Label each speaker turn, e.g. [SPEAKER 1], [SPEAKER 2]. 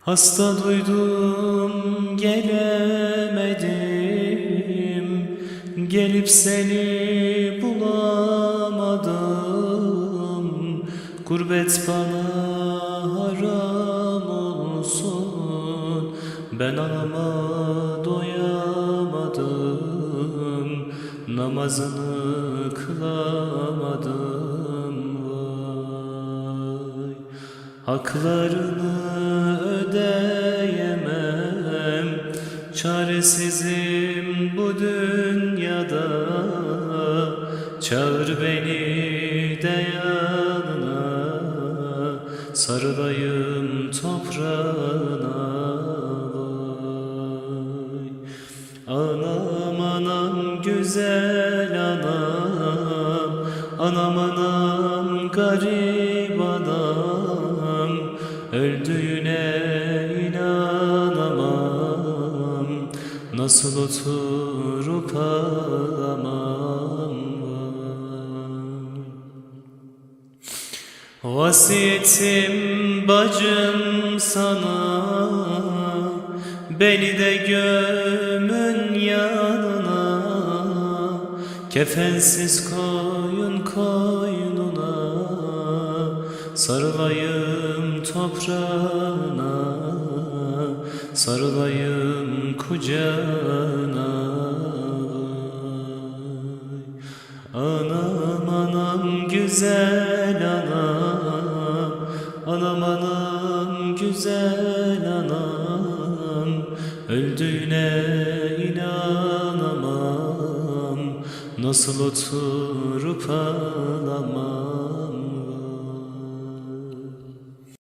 [SPEAKER 1] Hasta duydum gelemedim, gelip seni bulamadım. Gurbet bana haram olsun, ben anama doyamadım, namazını kılamadım. Vay, haklarını ödeyemem, çaresizim bu dünyada. Çağır beni de yanına, sarılayım toprağına. Vay, anam anam güzel anam, anam anam garip anam, öldüğüne inanamam, nasıl oturup ağlamam. Vasiyetim bacım sana, beni de gömün yanına. Kefensiz koyun koynuna, sarılayım toprağına, sarılayım kucağına. Anam anam güzel anam, anam anam güzel anam, öldüğüne inanamam, nasıl oturup ağlamam.